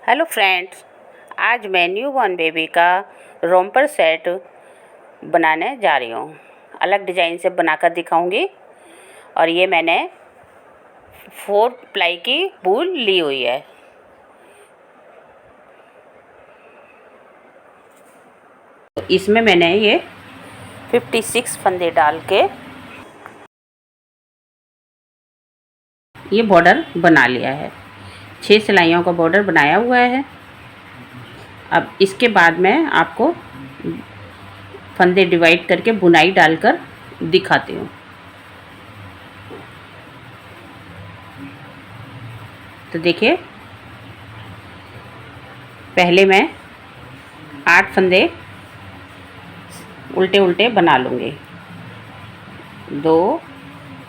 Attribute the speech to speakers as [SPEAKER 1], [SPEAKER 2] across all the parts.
[SPEAKER 1] Hello friends, आज मैं new born baby का रोम्पर सेट बनाने जा रही हूँ। अलग डिज़ाइन से बनाकर दिखाऊंगी। और ये मैंने 4 प्लाई की वूल ली हुई है। तो इसमें मैंने ये 56 फंदे डाल के ये बॉर्डर बना लिया है। 6 सिलाइयों का बॉर्डर बनाया हुआ है। अब इसके बाद मैं आपको फंदे डिवाइड करके बुनाई डालकर दिखाती हूँ। तो देखिए, पहले मैं 8 फंदे उल्टे उल्टे बना लूँगी। 2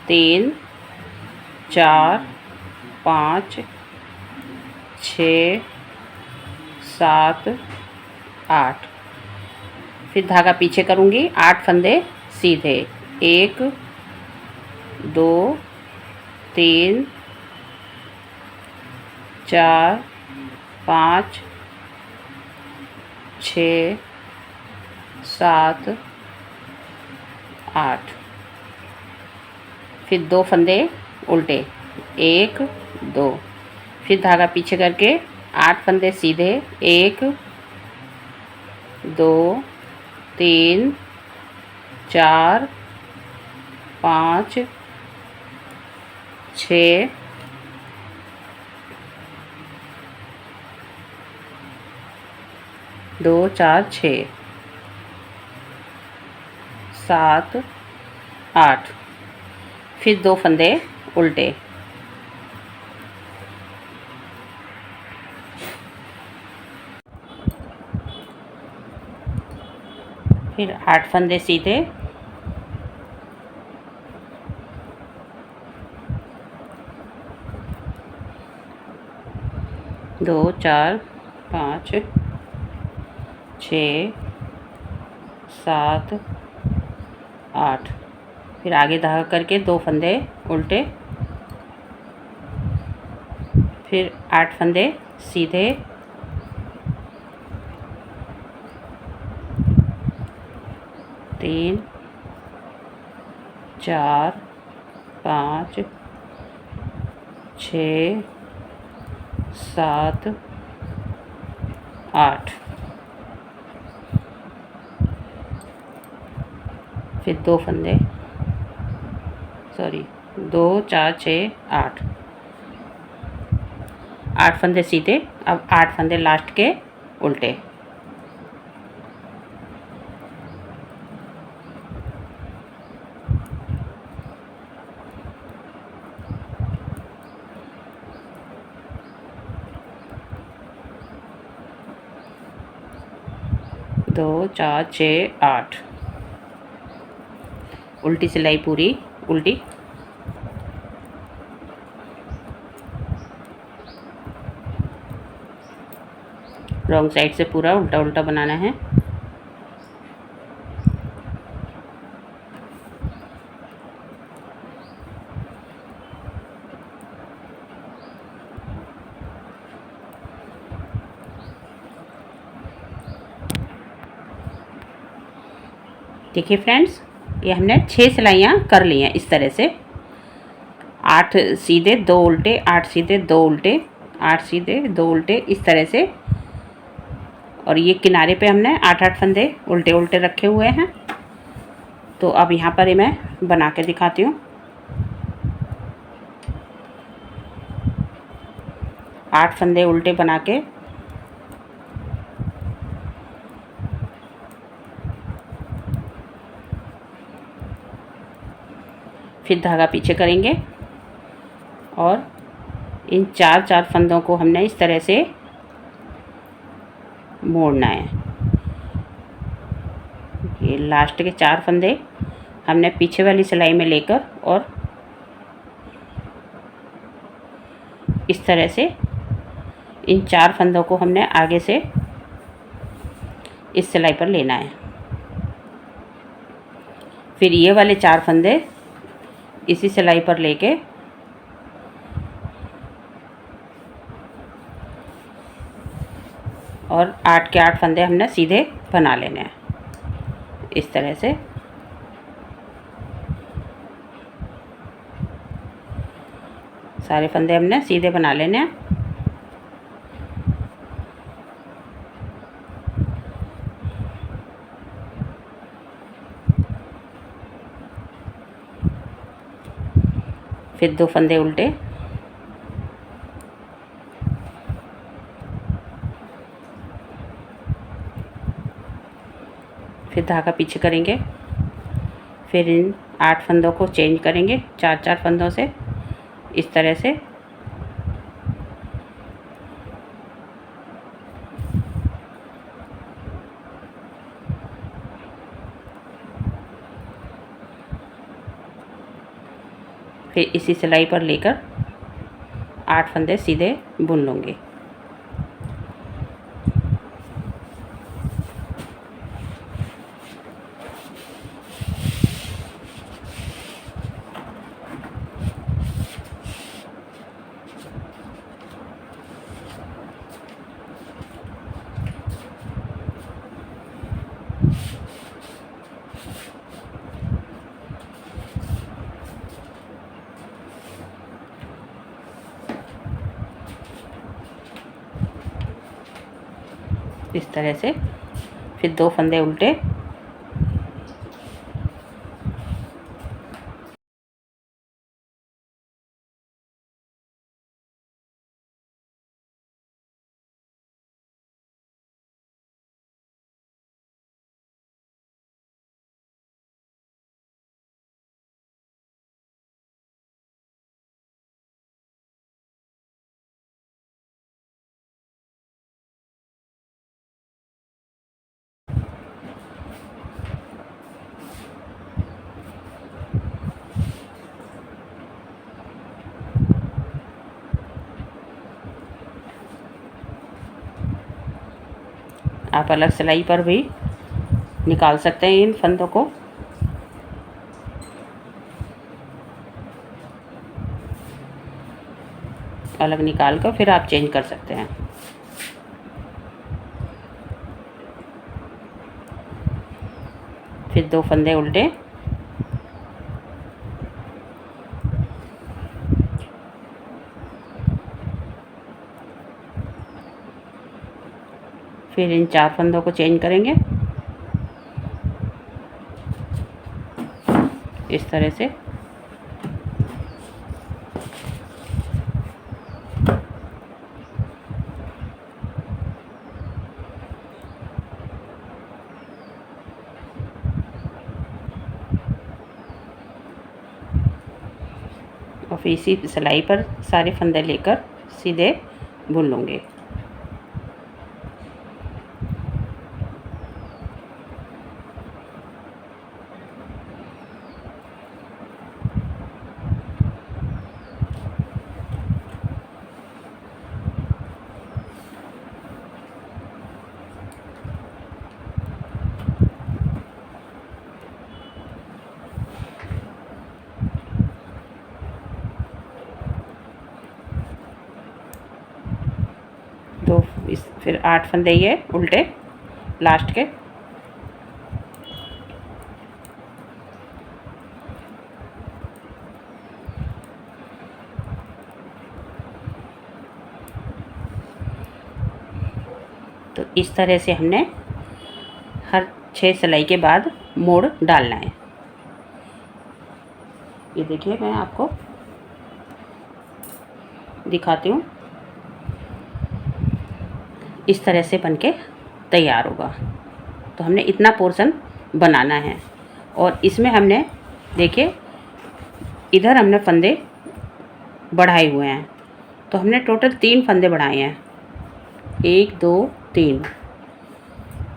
[SPEAKER 1] 3 4 5 6 7 8। फिर धागा पीछे करूँगी। 8 फंदे सीधे, 1 2 3 4 5 6 7 8। फिर 2 फंदे उल्टे, 1 2। फिर धागा पीछे करके 8 फंदे सीधे, 1 2 3 4 5 6 2 4 6 7 8। फिर 2 फंदे उल्टे, फिर 8 फंदे सीधे, 2 4 5 6 7 8। फिर आगे धागा करके 2 फंदे उल्टे, फिर 8 फंदे सीधे, 3 4 5 6 7 8। फिर 2 फंदे 2 4 6 8। 8 फंदे सीधे। अब 8 फंदे लास्ट के उल्टे, दो 4 6 8। उल्टी सिलाई पूरी उल्टी, रॉन्ग साइड से पूरा उल्टा उल्टा बनाना है। देखिए फ्रेंड्स, ये हमने 6 सिलाइयाँ कर ली हैं इस तरह से। 8 सीधे 2 उल्टे, 8 सीधे 2 उल्टे, 8 सीधे 2 उल्टे, इस तरह से। और ये किनारे पे हमने 8-8 फंदे उल्टे उल्टे रखे हुए हैं। तो अब यहाँ पर मैं बना के दिखाती हूँ। 8 फंदे उल्टे बना के फिर धागा पीछे करेंगे और इन 4-4 फंदों को हमने इस तरह से मोड़ना है। ये लास्ट के 4 फंदे हमने पीछे वाली सिलाई में लेकर और इस तरह से इन 4 फंदों को हमने आगे से इस सिलाई पर लेना है। फिर ये वाले 4 फंदे इसी सिलाई पर लेके और 8 के 8 फंदे हमने सीधे बना लेने हैं इस तरह से। सारे फंदे हमने सीधे बना लेने हैं। फिर 2 फंदे उल्टे, फिर धागा पीछे करेंगे। फिर इन 8 फंदों को चेंज करेंगे 4-4 फंदों से इस तरह से। फिर इसी सिलाई पर लेकर 8 फंदे सीधे बुन लूँगी। इस तरह से। फिर 2 फंदे उल्टे, आप अलग सिलाई पर भी निकाल सकते हैं इन फंदों को। अलग निकाल कर फिर आप चेंज कर सकते हैं। फिर 2 फंदे उल्टे, फिर इन 4 फंदों को चेंज करेंगे इस तरह से। और फिर इसी सिलाई पर सारे फंदे लेकर सीधे बुन लूँगी। फिर 8 फंदे ये उल्टे लास्ट के। तो इस तरह से हमने हर 6 सिलाई के बाद मोड़ डालना है। ये देखिए मैं आपको दिखाती हूँ। इस तरह से बनके तैयार होगा। तो हमने इतना पोर्शन बनाना है और इसमें हमने देखिए इधर हमने फंदे बढ़ाए हुए हैं। तो हमने टोटल 3 फंदे बढ़ाए हैं, 1 2 3।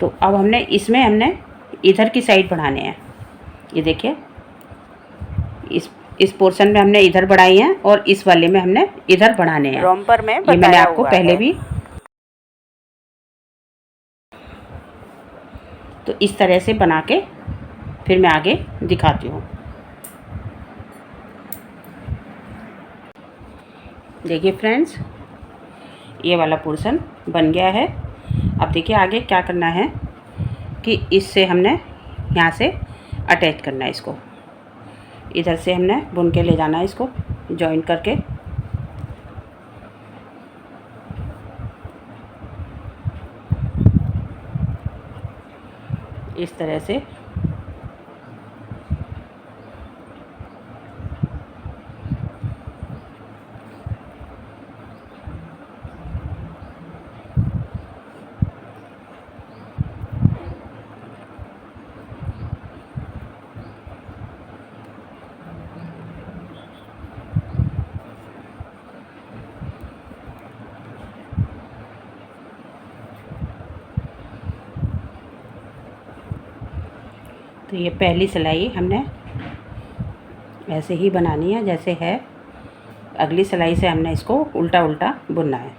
[SPEAKER 1] तो अब हमने इसमें इधर की साइड बढ़ाने हैं। ये देखिए इस पोर्शन में हमने इधर बढ़ाई हैं और इस वाले में हमने इधर बढ़ाने हैं।
[SPEAKER 2] रोम्पर में
[SPEAKER 1] ये मैंने आपको पहले भी। तो इस तरह से बना के फिर मैं आगे दिखाती हूँ। देखिए फ्रेंड्स ये वाला पोर्शन बन गया है। अब देखिए आगे क्या करना है कि इससे हमने यहाँ से अटैच करना है इसको, इधर से हमने बुन के ले जाना है इसको जॉइन करके। इस तरह से तो ये पहली सिलाई हमने ऐसे ही बनानी है जैसे है। अगली सिलाई से हमने इसको उल्टा उल्टा बुनना है।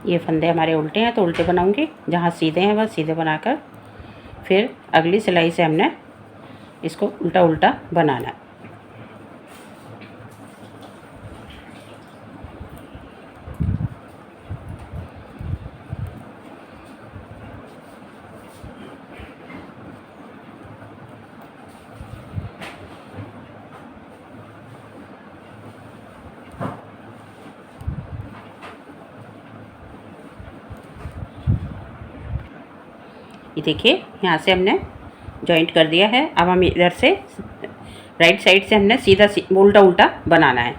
[SPEAKER 1] ये फंदे हमारे उल्टे हैं तो उल्टे बनाऊंगी, जहाँ सीधे हैं वह सीधे बनाकर फिर अगली सिलाई से हमने इसको उल्टा उल्टा बनाना है। ये देखिए यहाँ से हमने जॉइंट कर दिया है। अब हम इधर से राइट साइड से हमने सीधा उल्टा उल्टा बनाना है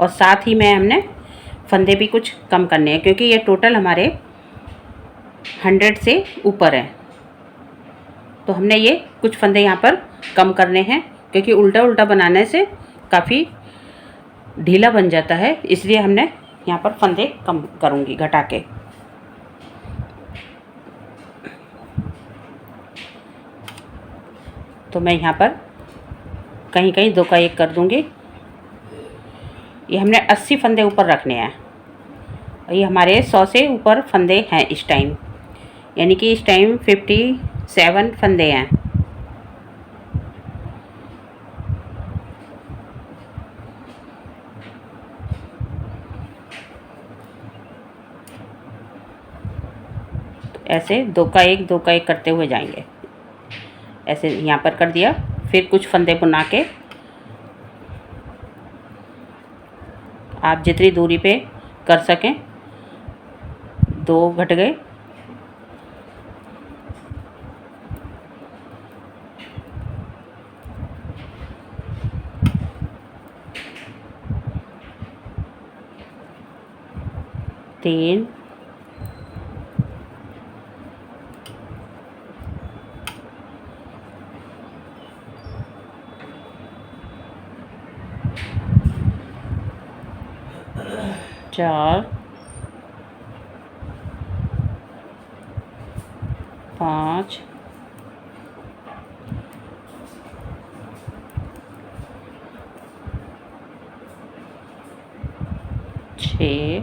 [SPEAKER 1] और साथ ही में हमने फंदे भी कुछ कम करने हैं क्योंकि ये टोटल हमारे 100 से ऊपर है। तो हमने ये कुछ फंदे यहाँ पर कम करने हैं क्योंकि उल्टा उल्टा बनाने से काफ़ी ढीला बन जाता है, इसलिए हमने यहाँ पर फंदे कम करूँगी घटा के। तो मैं यहाँ पर कहीं कहीं 2 का 1 कर दूँगी। ये हमने 80 फंदे ऊपर रखने हैं। ये हमारे 100 से ऊपर फंदे हैं इस टाइम, यानी कि इस टाइम 57 फंदे हैं। तो ऐसे 2 का 1 2 का 1 करते हुए जाएंगे। ऐसे यहाँ पर कर दिया, फिर कुछ फंदे बुना के आप जितनी दूरी पे कर सकें। 2 घट गए, तीन, चार, 5, 6,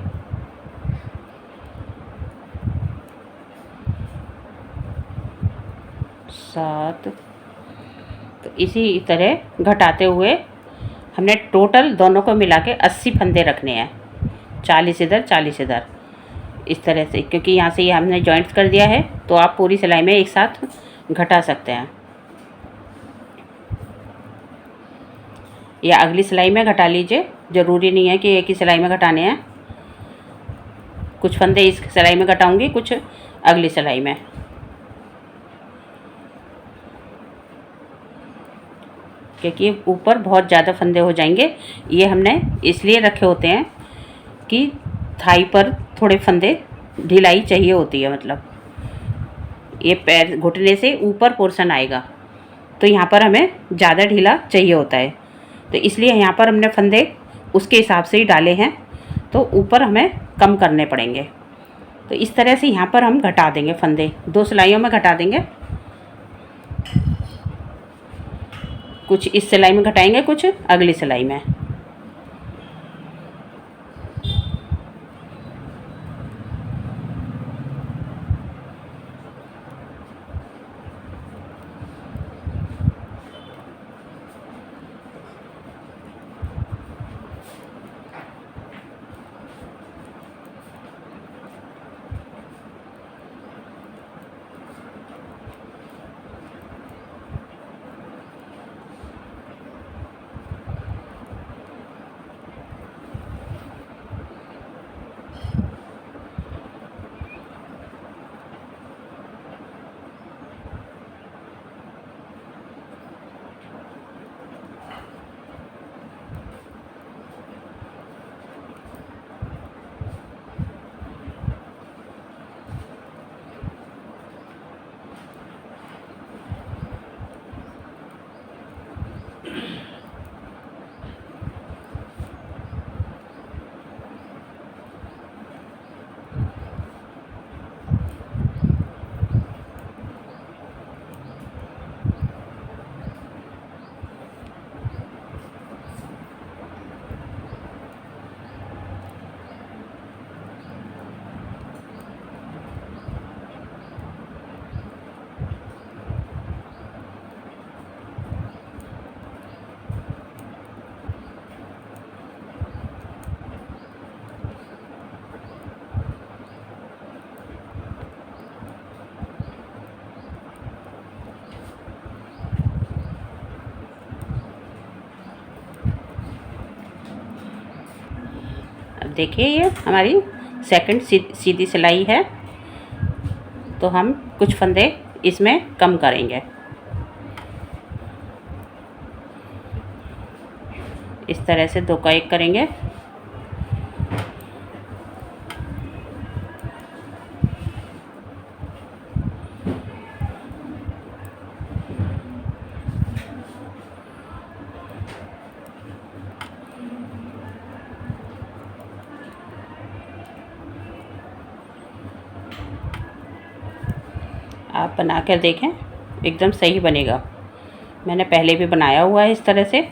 [SPEAKER 1] 7। तो इसी तरह घटाते हुए हमने टोटल दोनों को मिला के 80 फंदे रखने हैं, 40 इधर 40 इधर, इस तरह से। क्योंकि यहाँ से ये हमने जॉइंट्स कर दिया है तो आप पूरी सिलाई में एक साथ घटा सकते हैं या अगली सिलाई में घटा लीजिए। ज़रूरी नहीं है कि एक ही सिलाई में घटाने हैं। कुछ फंदे इस सिलाई में घटाऊंगी, कुछ अगली सिलाई में। क्योंकि ऊपर बहुत ज़्यादा फंदे हो जाएंगे। ये हमने इसलिए रखे होते हैं कि थाई पर थोड़े फंदे ढिलाई चाहिए होती है, मतलब ये पैर घुटने से ऊपर पोर्शन आएगा तो यहाँ पर हमें ज़्यादा ढीला चाहिए होता है। तो इसलिए यहाँ पर हमने फंदे उसके हिसाब से ही डाले हैं, तो ऊपर हमें कम करने पड़ेंगे। तो इस तरह से यहाँ पर हम घटा देंगे फंदे, 2 सिलाइयों में घटा देंगे। कुछ इस सिलाई में घटाएंगे, कुछ अगली सिलाई में। अब देखिए ये हमारी सेकंड सीधी सिलाई है, तो हम कुछ फंदे इसमें कम करेंगे। इस तरह से 2 का 1 करेंगे। आप बना कर देखें, एकदम सही बनेगा। मैंने पहले भी बनाया हुआ है इस तरह से।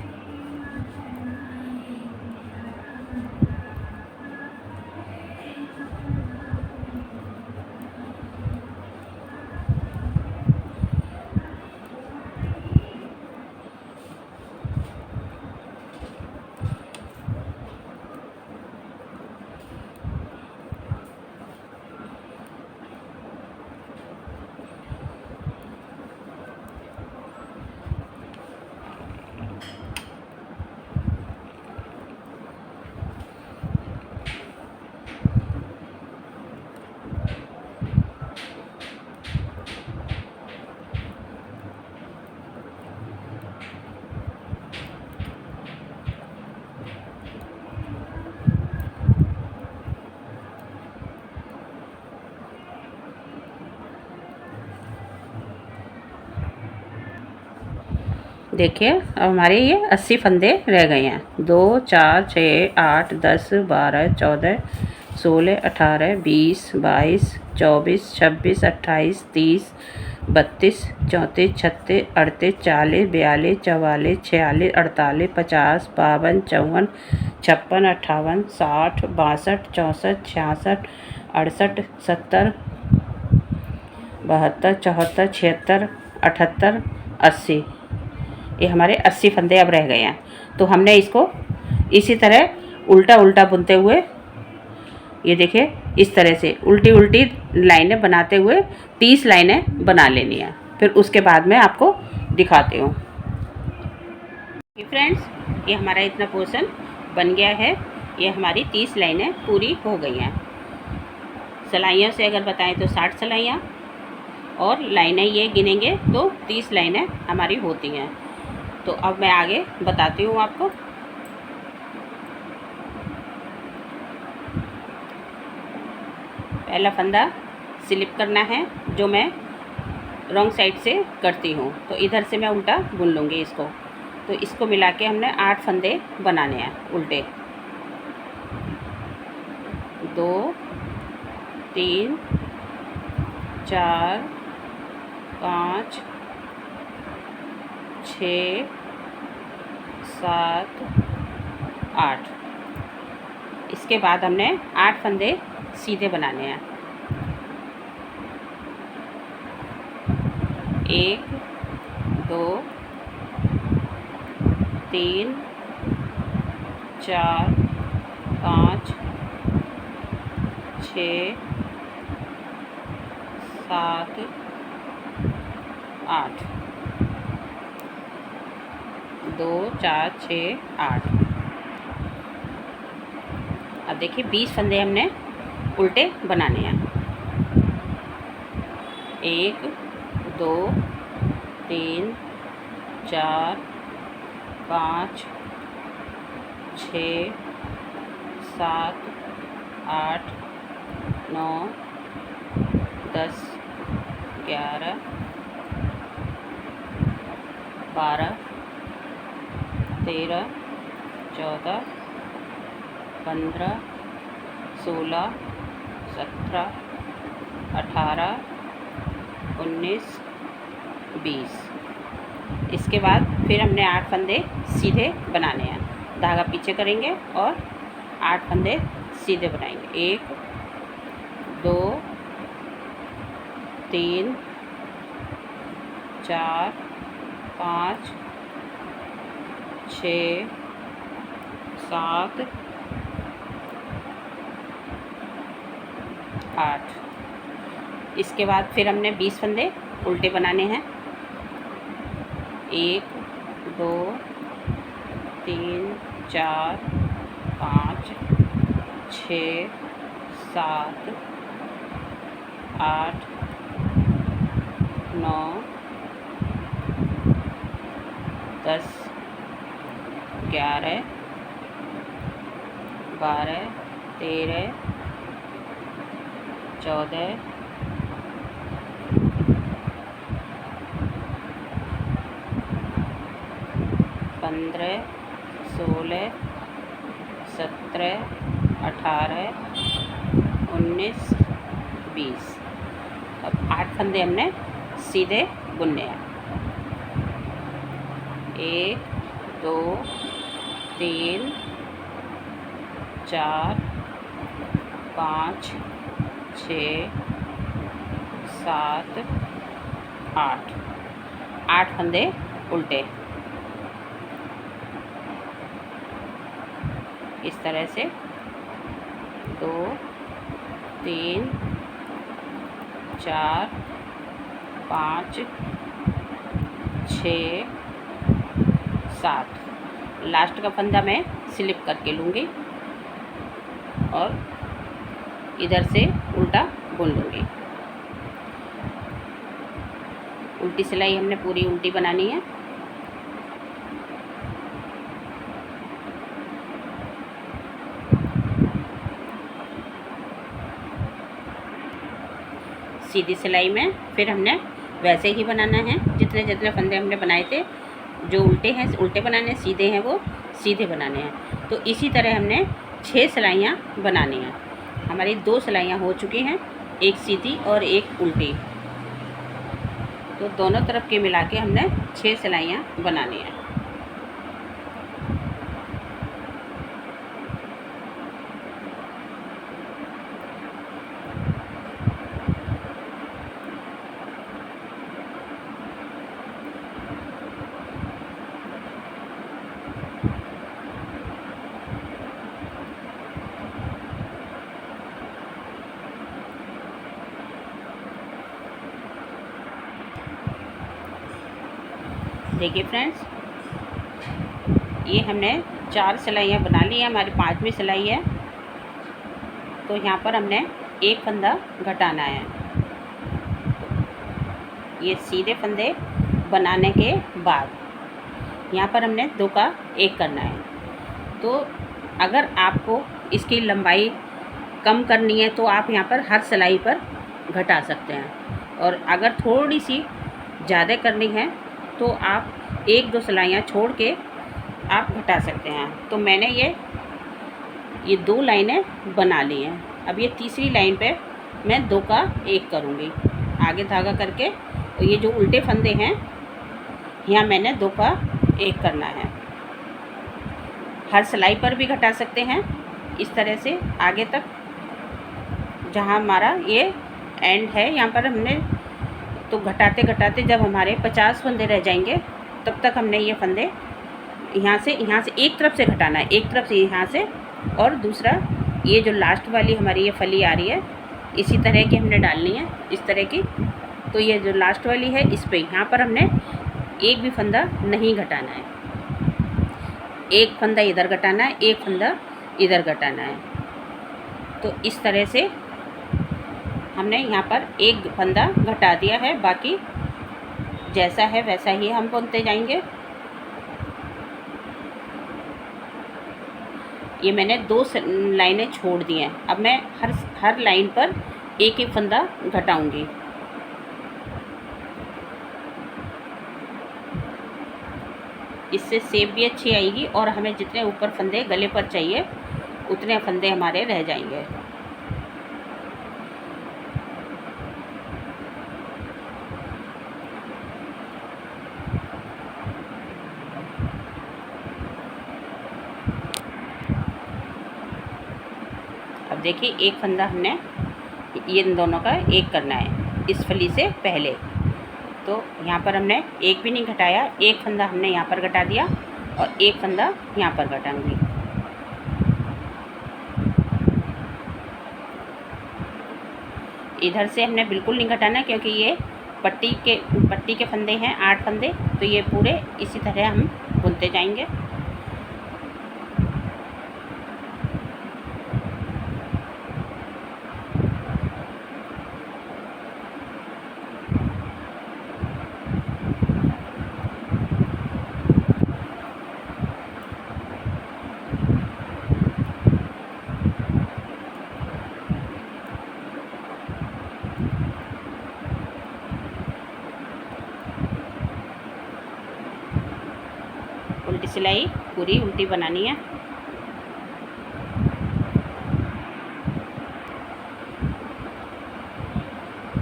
[SPEAKER 1] देखिए अब हमारे ये 80 फंदे रह गए हैं। 2 4 6 8 10 12 14 16 18 20 22 24 26 28 30 32 34 36 38 40 42 44 46 48 50 52 54 56 58 60 62 64 66 68 70 72 74 76 78 80। ये हमारे 80 फंदे अब रह गए हैं। तो हमने इसको इसी तरह उल्टा उल्टा बुनते हुए, ये देखिए इस तरह से उल्टी उल्टी लाइनें बनाते हुए 30 लाइनें बना लेनी है। फिर उसके बाद मैं आपको दिखाती हूँ। फ्रेंड्स, ये हमारा इतना पोर्शन बन गया है। ये हमारी 30 लाइनें पूरी हो गई हैं। सिलाइयों से अगर बताएं तो 60 सिलाइयाँ, और लाइनें ये गिनेंगे तो 30 लाइनें हमारी होती हैं। तो अब मैं आगे बताती हूँ आपको। पहला फंदा स्लिप करना है, जो मैं रॉन्ग साइड से करती हूँ। तो इधर से मैं उल्टा बुन लूँगी इसको। तो इसको मिला के हमने 8 फंदे बनाने हैं उल्टे। 2 3 4 5 6 7 8। इसके बाद हमने 8 फंदे सीधे बनाने हैं। 1 2 3 4 5 6 7 8। 2 4 6 8। अब देखिए 20 फंदे हमने उल्टे बनाने हैं। 1 2 3 4 5 6 7 8 9 10 11 12 13 14 15 16 17 18 19 20। इसके बाद फिर हमने 8 फंदे सीधे बनाने हैं। धागा पीछे करेंगे और 8 फंदे सीधे बनाएंगे। 1 2 3 4 5 6 7 8। इसके बाद फिर हमने 20 फंदे उल्टे बनाने हैं। 1 2 3 4 5 6 7 8 9 10 11 12 13 14 15 16 17 18 19 20। अब 8 फंदे हमने सीधे बुनने हैं। 1 2 3 4 5 6 7 8। 8 फंदे उल्टे इस तरह से। 2 3 4 5 6 7। लास्ट का फंदा मैं स्लिप करके लूँगी और इधर से उल्टा बुन लूँगी। उल्टी सिलाई हमने पूरी उल्टी बनानी है। सीधी सिलाई में फिर हमने वैसे ही बनाना है जितने जितने फंदे हमने बनाए थे। जो उल्टे हैं उल्टे बनाने, सीधे हैं वो सीधे बनाने हैं। तो इसी तरह हमने 6 सिलाइयाँ बनानी हैं। हमारी 2 सिलाइयाँ हो चुकी हैं, एक सीधी और एक उल्टी। तो दोनों तरफ के मिला के हमने 6 सिलाइयाँ बनानी हैं। देखिए फ्रेंड्स, ये हमने 4 सिलाइयाँ बना ली हैं। हमारी 5वीं सिलाई है। तो यहाँ पर हमने एक फंदा घटाना है। ये सीधे फंदे बनाने के बाद यहाँ पर हमने 2 का 1 करना है। तो अगर आपको इसकी लंबाई कम करनी है तो आप यहाँ पर हर सिलाई पर घटा सकते हैं, और अगर थोड़ी सी ज़्यादा करनी है तो आप 1-2 सिलाइयाँ छोड़ के आप घटा सकते हैं। तो मैंने ये 2 लाइनें बना ली हैं। अब ये तीसरी लाइन पे मैं 2 का 1 करूँगी। आगे धागा करके, और ये जो उल्टे फंदे हैं यहाँ मैंने 2 का 1 करना है। हर सिलाई पर भी घटा सकते हैं इस तरह से आगे तक, जहाँ हमारा ये एंड है यहाँ पर हमने तो घटाते घटाते जब हमारे 50 फंदे रह जाएंगे तब तक हमने ये फंदे यहाँ से एक तरफ से घटाना है, एक तरफ से यहाँ से, और दूसरा ये जो लास्ट वाली हमारी ये फली आ रही है इसी तरह की हमने डालनी है, इस तरह की। तो ये जो लास्ट वाली है इस पे यहाँ पर हमने एक भी फंदा नहीं घटाना है, एक फंदा इधर घटाना है, एक फंदा इधर घटाना है। तो इस तरह से हमने यहाँ पर एक फंदा घटा दिया है, बाकी जैसा है वैसा ही हम बुनते जाएंगे। ये मैंने 2 लाइनें छोड़ दी हैं, अब मैं हर लाइन पर एक एक फंदा घटाऊंगी। इससे शेप भी अच्छी आएगी और हमें जितने ऊपर फंदे गले पर चाहिए उतने फंदे हमारे रह जाएंगे। अब देखिए एक फंदा हमने ये इन दोनों का 1 करना है इस फली से पहले, तो यहाँ पर हमने एक भी नहीं घटाया, एक फंदा हमने यहाँ पर घटा दिया और एक फंदा यहाँ पर घटाऊंगी। इधर से हमने बिल्कुल नहीं घटाना क्योंकि ये पट्टी के फंदे हैं 8 फंदे, तो ये पूरे इसी तरह हम बुनते जाएंगे। उल्टी सिलाई पूरी उल्टी बनानी है।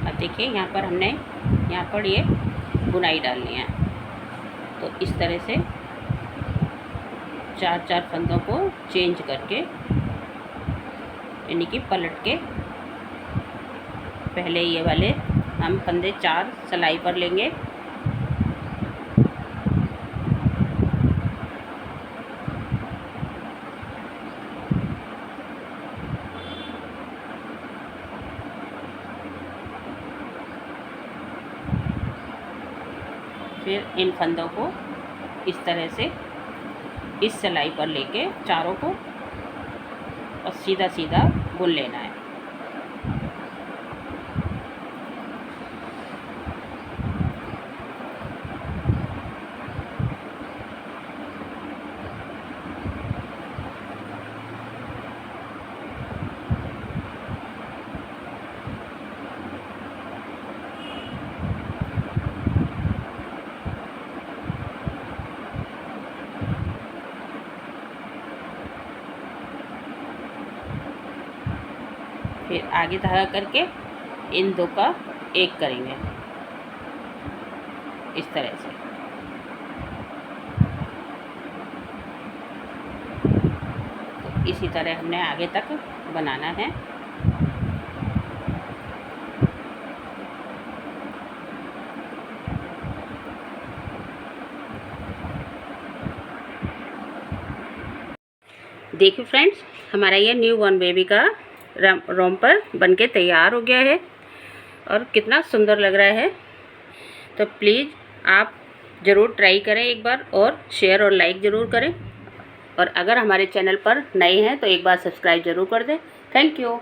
[SPEAKER 1] अब देखिए यहाँ पर हमने यहाँ पर ये बुनाई डालनी है, तो इस तरह से 4 फंदों को चेंज करके, यानी कि पलट के पहले ये वाले हम फंदे 4 सिलाई पर लेंगे। फिर इन फंदों को इस तरह से इस सिलाई पर लेके चारों को और सीधा सीधा बुन लेना है। फिर आगे धागा करके इन 2 का 1 करेंगे इस तरह से। तो इसी तरह हमने आगे तक बनाना है। देखिए फ्रेंड्स, हमारा ये न्यू बॉर्न बेबी का रोम्पर बनके तैयार हो गया है और कितना सुंदर लग रहा है। तो प्लीज़ आप ज़रूर ट्राई करें एक बार, और शेयर और लाइक ज़रूर करें, और अगर हमारे चैनल पर नए हैं तो एक बार सब्सक्राइब ज़रूर कर दें। Thank you.